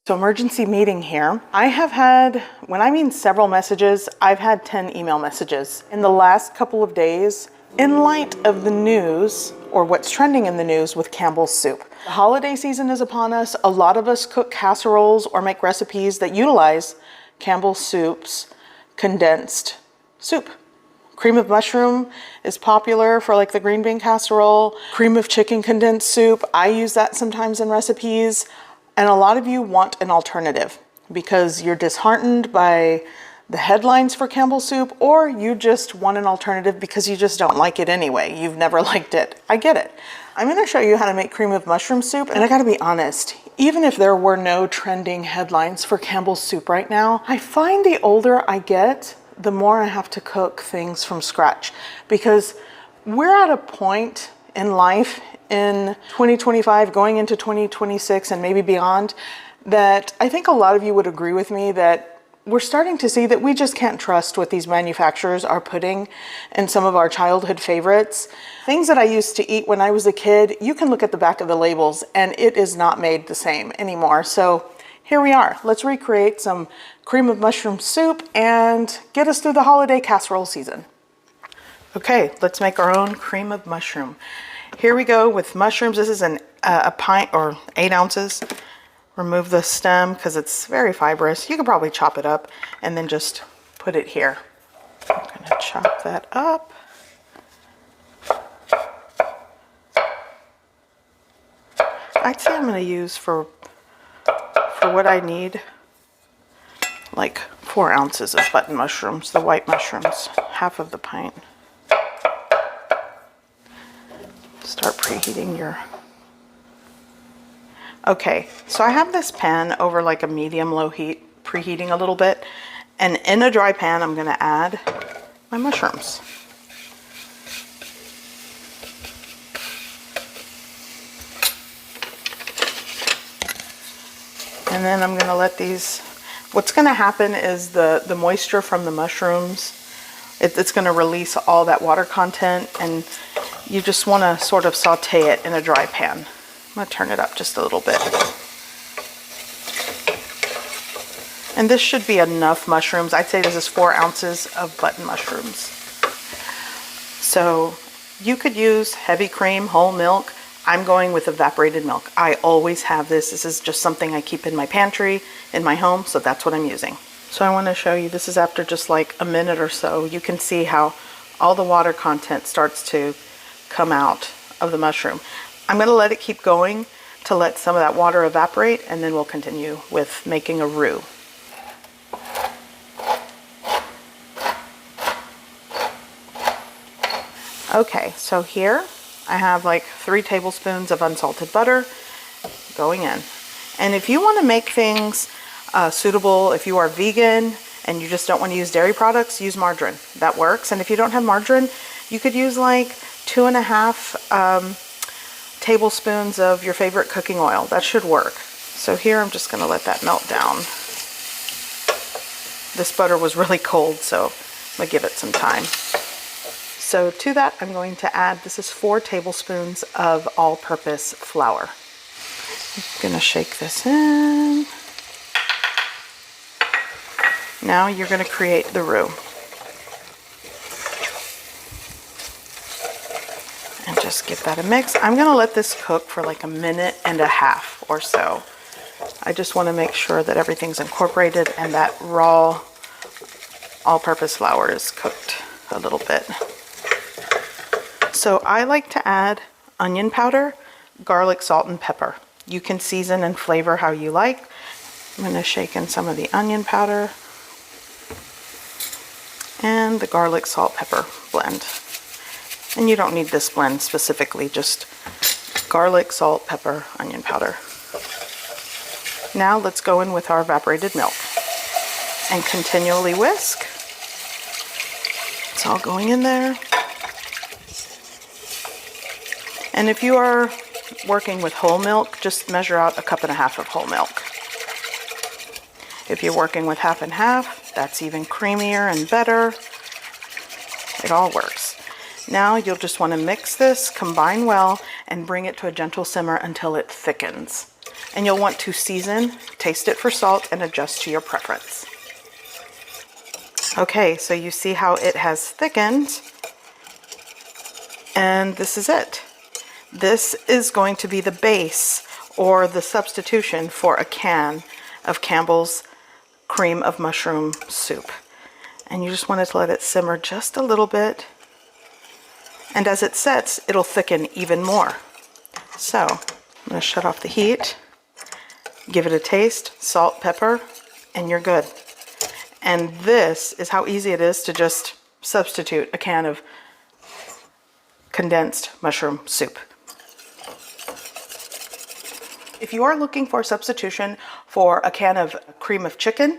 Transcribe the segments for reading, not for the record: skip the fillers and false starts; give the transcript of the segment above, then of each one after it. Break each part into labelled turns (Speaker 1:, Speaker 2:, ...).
Speaker 1: So emergency meeting here. I have had, when I mean several messages, I've had 10 email messages in the last couple of days in light of the news or what's trending in the news with Campbell's soup. The holiday season is upon us. A lot of us cook casseroles or make recipes that utilize Campbell's soup's condensed soup. Cream of mushroom is popular for like the green bean casserole. Cream of chicken condensed soup, I use that sometimes in recipes. And a lot of you want an alternative because you're disheartened by the headlines for Campbell's soup, or you just want an alternative because you just don't like it anyway. You've never liked it. I get it. I'm going to show you how to make cream of mushroom soup. And I got to be honest, even if there were no trending headlines for Campbell's soup right now, I find the older I get, the more I have to cook things from scratch, because we're at a point in life in 2025 going into 2026 and maybe beyond that I think a lot of you would agree with me that we're starting to see that we just can't trust what these manufacturers are putting in some of our childhood favorites. Things that I used to eat when I was a kid, you can look at the back of the labels and it is not made the same anymore. So here we are. Let's recreate some cream of mushroom soup and get us through the holiday casserole season. Okay, let's make our own cream of mushroom. Here we go with mushrooms. This is a pint or 8 ounces. Remove the stem because it's very fibrous. You could probably chop it up and then just put it here. I'm going to chop that up. I'd say I'm going to use for what I need like 4 ounces of button mushrooms, the white mushrooms, half of the pint. Start preheating your... Okay, so I have this pan over like a medium-low heat, preheating a little bit. And in a dry pan, I'm gonna add my mushrooms. And then I'm gonna let these... What's gonna happen is the moisture from the mushrooms, it's gonna release all that water content, and you just wanna sort of saute it in a dry pan. I'm gonna turn it up just a little bit. And this should be enough mushrooms. I'd say this is 4 ounces of button mushrooms. So you could use heavy cream, whole milk. I'm going with evaporated milk. I always have this. This is just something I keep in my pantry, in my home, so that's what I'm using. So I wanna show you, this is after just like a minute or so. You can see how all the water content starts to come out of the mushroom. I'm going to let it keep going to let some of that water evaporate, and then we'll continue with making a roux. Okay, so here I have like 3 tablespoons of unsalted butter going in. And if you want to make things suitable, if you are vegan and you just don't want to use dairy products, use margarine. That works. And if you don't have margarine, you could use like 2.5 tablespoons of your favorite cooking oil. That should work. So here I'm just going to let that melt down. This butter was really cold, so I'm going to give it some time. So to that I'm going to add, this is 4 tablespoons of all-purpose flour. I'm going to shake this in. Now you're going to create the roux. And just give that a mix. I'm going to let this cook for like 1.5 minutes or so. I just want to make sure that everything's incorporated and that raw all-purpose flour is cooked a little bit. So I like to add onion powder, garlic, salt, and pepper. You can season and flavor how you like. I'm going to shake in some of the onion powder and the garlic, salt, pepper blend. And you don't need this blend specifically, just garlic, salt, pepper, onion powder. Now let's go in with our evaporated milk and continually whisk. It's all going in there. And if you are working with whole milk, just measure out 1.5 cups of whole milk. If you're working with half and half, that's even creamier and better. It all works. Now you'll just want to mix this, combine well, and bring it to a gentle simmer until it thickens. And you'll want to season, taste it for salt, and adjust to your preference. Okay, so you see how it has thickened, and this is it. This is going to be the base or the substitution for a can of Campbell's cream of mushroom soup. And you just want to let it simmer just a little bit. And as it sets, it'll thicken even more. So I'm going to shut off the heat, give it a taste, salt, pepper, and you're good. And this is how easy it is to just substitute a can of condensed mushroom soup. If you are looking for a substitution for a can of cream of chicken,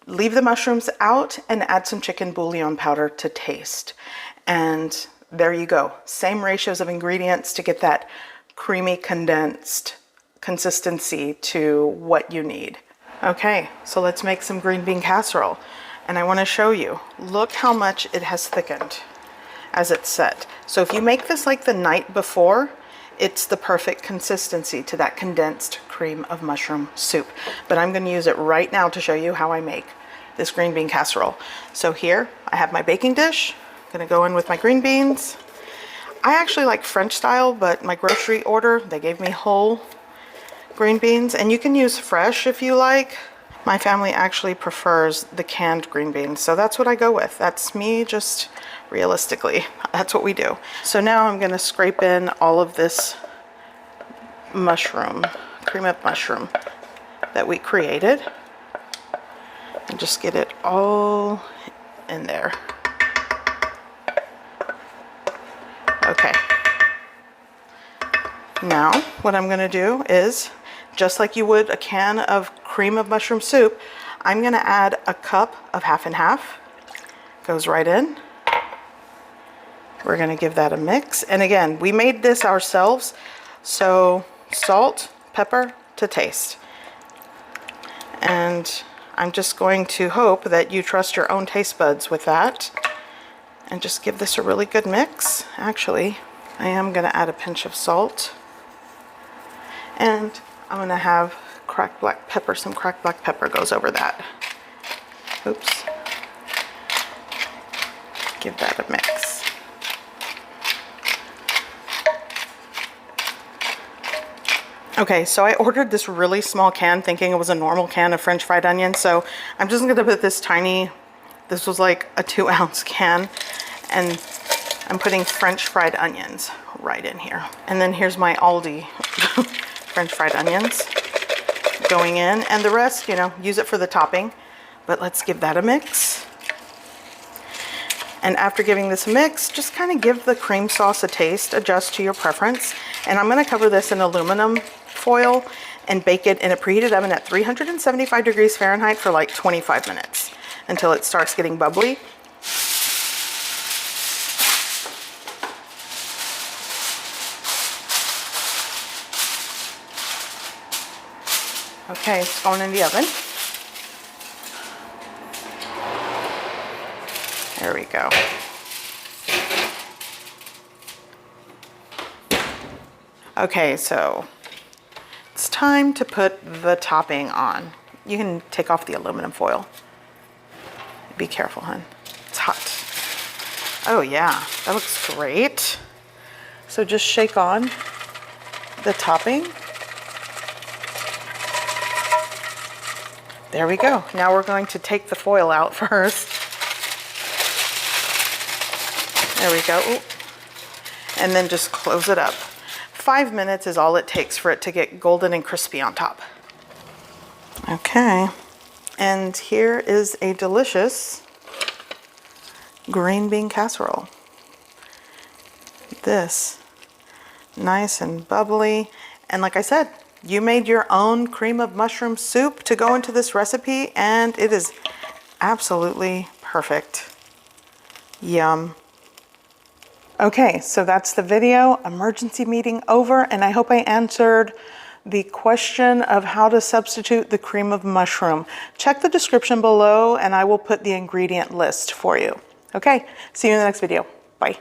Speaker 1: leave the mushrooms out and add some chicken bouillon powder to taste. And there you go. Same ratios of ingredients to get that creamy condensed consistency to what you need. Okay, so let's make some green bean casserole. And I want to show you, look how much it has thickened as it's set. So if you make this like the night before, it's the perfect consistency to that condensed cream of mushroom soup. But I'm going to use it right now to show you how I make this green bean casserole. So here I have my baking dish. I'm going to go in with my green beans. I actually like French style, but my grocery order, they gave me whole green beans, and you can use fresh if you like. My family actually prefers the canned green beans, so that's what I go with. That's me, just realistically, that's what we do. So now I'm going to scrape in all of this mushroom, cream of mushroom that we created, and just get it all in there. Okay. Now what I'm going to do is, just like you would a can of cream of mushroom soup, I'm going to add a cup of half and half. Goes right in. We're going to give that a mix. And again, we made this ourselves, so salt, pepper to taste. And I'm just going to hope that you trust your own taste buds with that. And just give this a really good mix. Actually, I am going to add a pinch of salt. And I'm going to have cracked black pepper. Some cracked black pepper goes over that. Oops. Give that a mix. Okay, so I ordered this really small can thinking it was a normal can of French fried onions. So I'm just going to put this tiny, this was like a 2-ounce can, and I'm putting French fried onions right in here. And then here's my Aldi French fried onions going in, and the rest, you know, use it for the topping. But let's give that a mix. And after giving this a mix, just kind of give the cream sauce a taste, adjust to your preference. And I'm going to cover this in aluminum foil and bake it in a preheated oven at 375 degrees Fahrenheit for like 25 minutes until it starts getting bubbly. Okay, it's going in the oven. There we go. Okay, so it's time to put the topping on. You can take off the aluminum foil. Be careful, hon. It's hot. Oh yeah, that looks great. So just shake on the topping. There we go. Now we're going to take the foil out first. There we go. Ooh. And then just close it up. 5 minutes is all it takes for it to get golden and crispy on top. Okay. And here is a delicious green bean casserole. This, nice and bubbly. And like I said, you made your own cream of mushroom soup to go into this recipe, and it is absolutely perfect. Yum. Okay, so that's the video. Emergency meeting over, and I hope I answered the question of how to substitute the cream of mushroom. Check the description below, and I will put the ingredient list for you. Okay, see you in the next video. Bye.